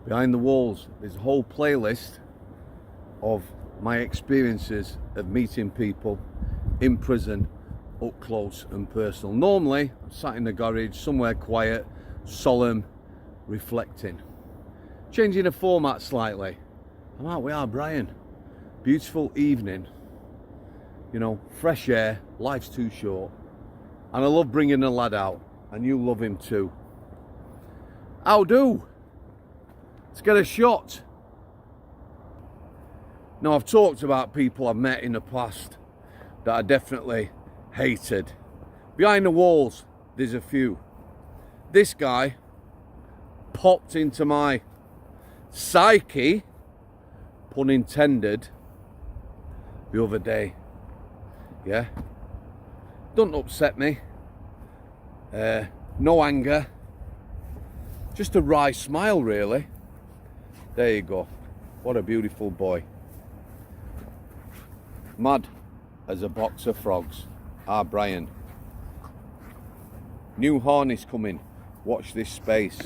Behind the Walls, there's a whole playlist of my experiences of meeting people in prison up close and personal. Normally, I'm sat in the garage, somewhere quiet, solemn, reflecting. Changing the format slightly. I'm out with our Brian. Beautiful evening. You know, fresh air, life's too short. And I love bringing the lad out, and you love him too. How do? Let's get a shot. Now, I've talked about people I've met in the past that I definitely hated. Behind the Walls, there's a few. This guy popped into my psyche, pun intended, the other day. Yeah, don't upset me. No anger, just a wry smile, really. There you go. What a beautiful boy. Mad as a box of frogs. Ah, Brian. New harness coming. Watch this space.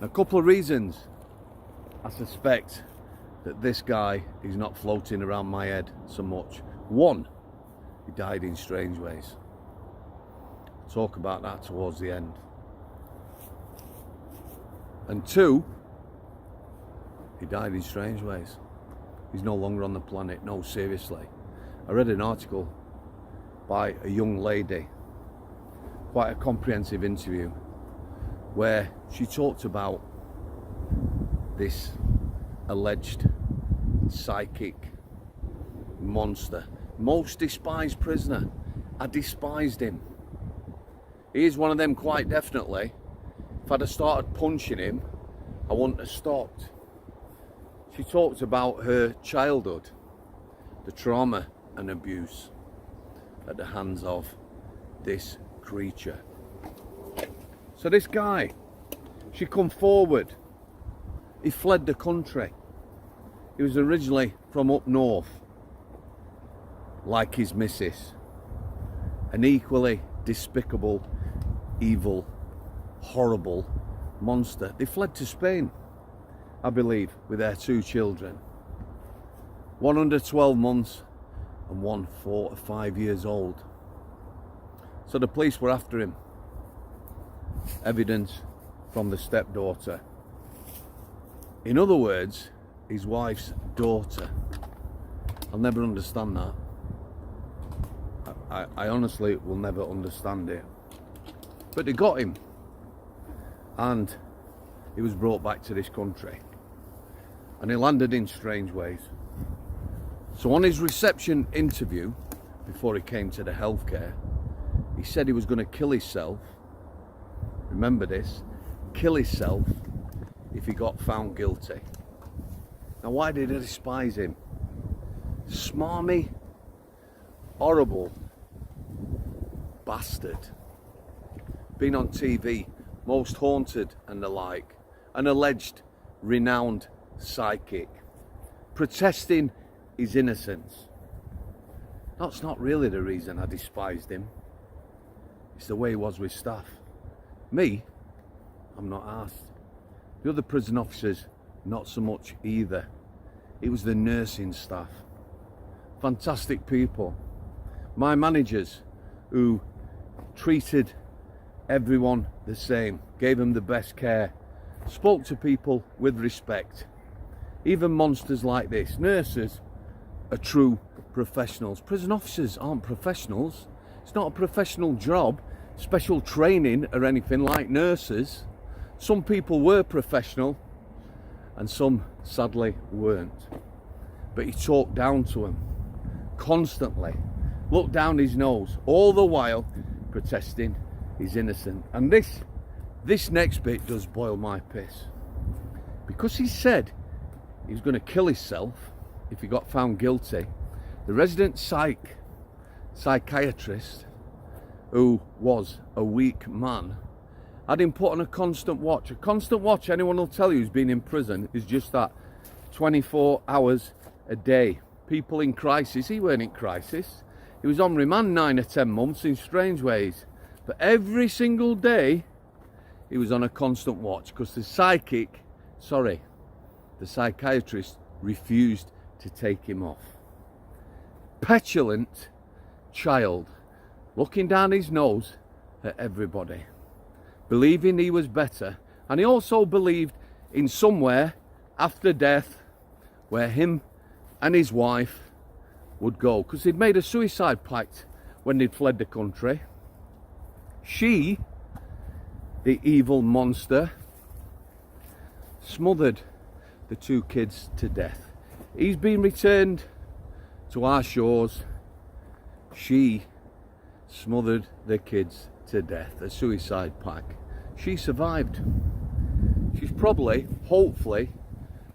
A couple of reasons I suspect that this guy is not floating around my head so much. One, he died in Strangeways. Talk about that towards the end. And two, he died in Strangeways. He's no longer on the planet. No, seriously. I read an article by a young lady, quite a comprehensive interview, where she talked about this alleged psychic monster. Most despised prisoner. I despised him. He is one of them, quite definitely. If I'd have started punching him, I wouldn't have stopped. She talked about her childhood, the trauma and abuse at the hands of this creature. So this guy, she come forward. He fled the country. He was originally from up north, like his missus. An equally despicable, evil, horrible monster. They fled to Spain, I believe, with their two children. One under 12 months and one 4 or 5 years old. So the police were after him. Evidence from the stepdaughter. In other words, his wife's daughter. I'll never understand that. I honestly will never understand it. But they got him. And he was brought back to this country. And he landed in Strangeways. So on his reception interview, before he came to the healthcare, he said he was going to kill himself. Remember this, kill himself if he got found guilty. Now, why did I despise him? Smarmy, horrible bastard. Been on TV, Most Haunted and the like. An alleged renowned psychic. Protesting his innocence. That's not really the reason I despised him. It's the way he was with staff. Me, I'm not asked. The other prison officers, not so much either. It was the nursing staff. Fantastic people. My managers, who treated everyone the same, gave them the best care, spoke to people with respect. Even monsters like this. Nurses are true professionals. Prison officers aren't professionals. It's not a professional job, special training or anything like nurses. Some people were professional and some sadly weren't. But he talked down to them constantly, looked down his nose, all the while protesting he's innocent. And this next bit does boil my piss, because he said he was going to kill himself if he got found guilty. The resident psychiatrist, who was a weak man, had him put on a constant watch. A constant watch, anyone will tell you who's been in prison, is just that, 24 hours a day. People in crisis. He weren't in crisis. He was on remand 9 or 10 months in Strangeways. But every single day, he was on a constant watch because the psychiatrist refused to take him off. Petulant child, looking down his nose at everybody, believing he was better, and he also believed in somewhere after death where him and his wife would go, because he'd made a suicide pact when they'd fled the country. She, the evil monster, smothered the 2 kids to death. He's been returned to our shores. She smothered the kids to death, a suicide pact. She survived. She's probably, hopefully,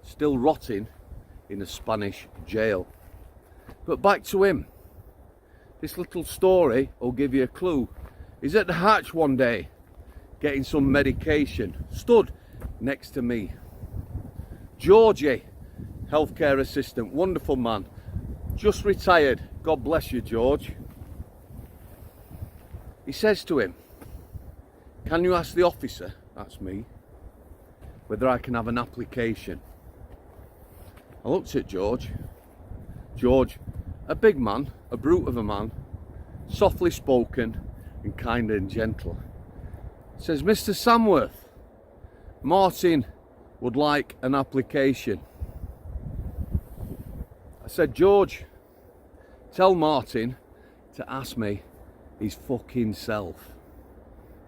still rotting in a Spanish jail. But back to him. This little story will give you a clue. He's at the hatch one day, getting some medication, stood next to me. Georgie, healthcare assistant, wonderful man, just retired. God bless you, George. He says to him, "Can you ask the officer," that's me, "whether I can have an application?" I looked at George. George, a big man, a brute of a man, softly spoken and kind and gentle, says, "Mr. Samworth, Martin would like an application." I said, "George, tell Martin to ask me his fucking self."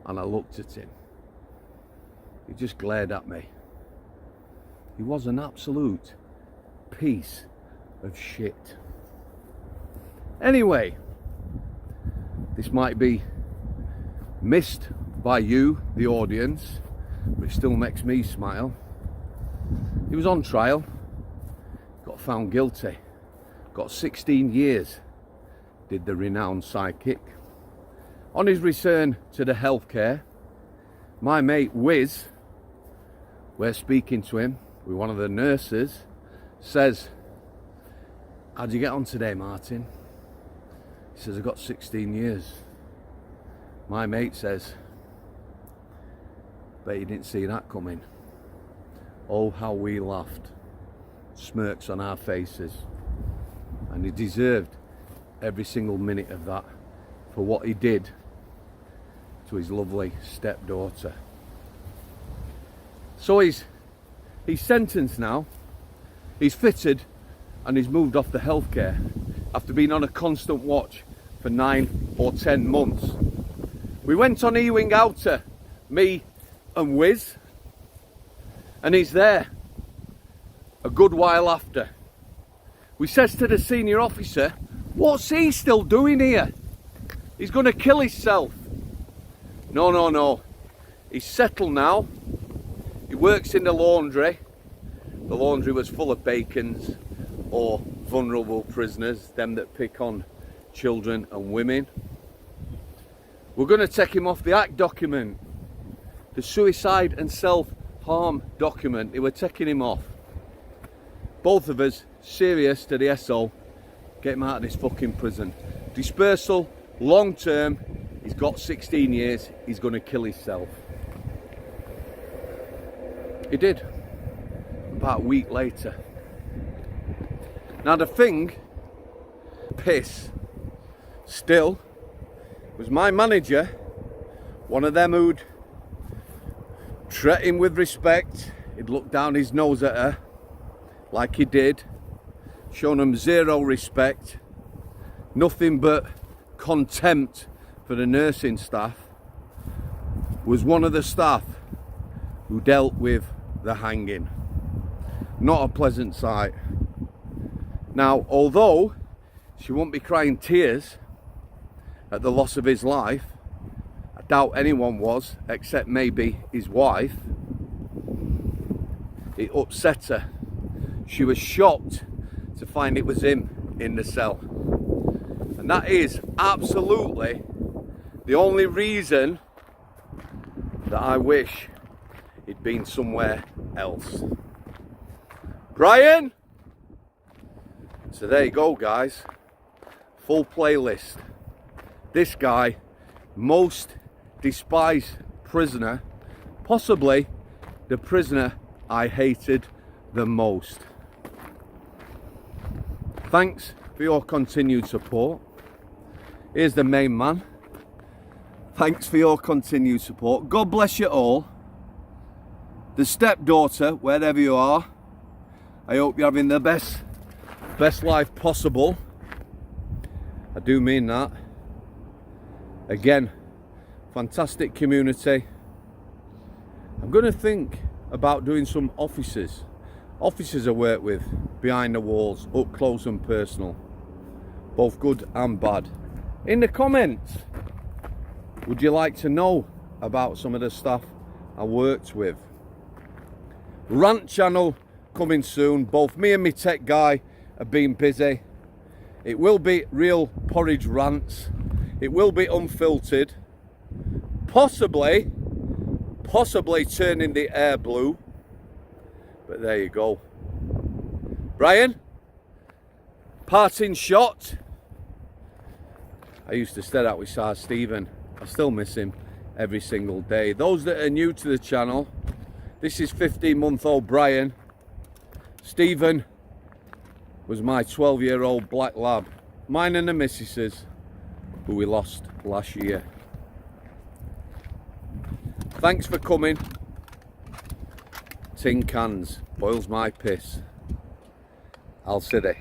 And I looked at him. He just glared at me. He was an absolute piece of shit. Anyway, this might be missed by you, the audience, but it still makes me smile. He was on trial, got found guilty, got 16 years, did the renowned psychic. On his return to the healthcare, my mate Wiz, we're speaking to him with one of the nurses, says, "How'd you get on today, Martin?" He says, "I got 16 years. My mate says, "Bet you didn't see that coming." Oh, how we laughed. Smirks on our faces. And he deserved every single minute of that for what he did to his lovely stepdaughter. So he's sentenced now. He's fitted and he's moved off the healthcare after being on a constant watch for 9 or 10 months. We went on Ewing Outer, me and Wiz, and he's there a good while after. We says to the senior officer, "What's he still doing here? He's going to kill himself." No. He's settled now. He works in the laundry. The laundry was full of bacons or vulnerable prisoners, them that pick on children and women. We're going to take him off the ACT document, the suicide and self-harm document. They were taking him off. Both of us serious to the SO, get him out of this fucking prison. Dispersal, long term, he's got 16 years, he's going to kill himself. He did, about a week later. Now the thing, piss, still, was my manager, one of them who'd treat him with respect. He'd look down his nose at her, like he did, shown him zero respect, nothing but contempt for the nursing staff, was one of the staff who dealt with the hanging. Not a pleasant sight. Now, although she won't be crying tears at the loss of his life, I doubt anyone was, except maybe his wife, it upset her. She was shocked to find it was him in the cell. And that is absolutely the only reason that I wish he'd been somewhere else. Brian! So there you go, guys. Full playlist. This guy, most despised prisoner Possibly the prisoner I hated the most. Thanks for your continued support. Here's the main man. Thanks for your continued support. God bless you all. The stepdaughter, wherever you are, I hope you're having the best life possible. I do mean that. Again, fantastic community. I'm going to think about doing some officers I work with, behind the walls, up close and personal, both good and bad. In the comments, would you like to know about some of the stuff I worked with? Rant channel coming soon. Both me and my tech guy have been busy. It will be real porridge rants. It will be unfiltered. Possibly turning the air blue. But there you go. Brian, parting shot. I used to stare out with Sir Stephen. I still miss him every single day. Those that are new to the channel, this is 15-month-old Brian. Stephen was my 12-year-old black lab. Mine and the missus's, who we lost last year. Thanks for coming. Tin cans boils my piss. Al City.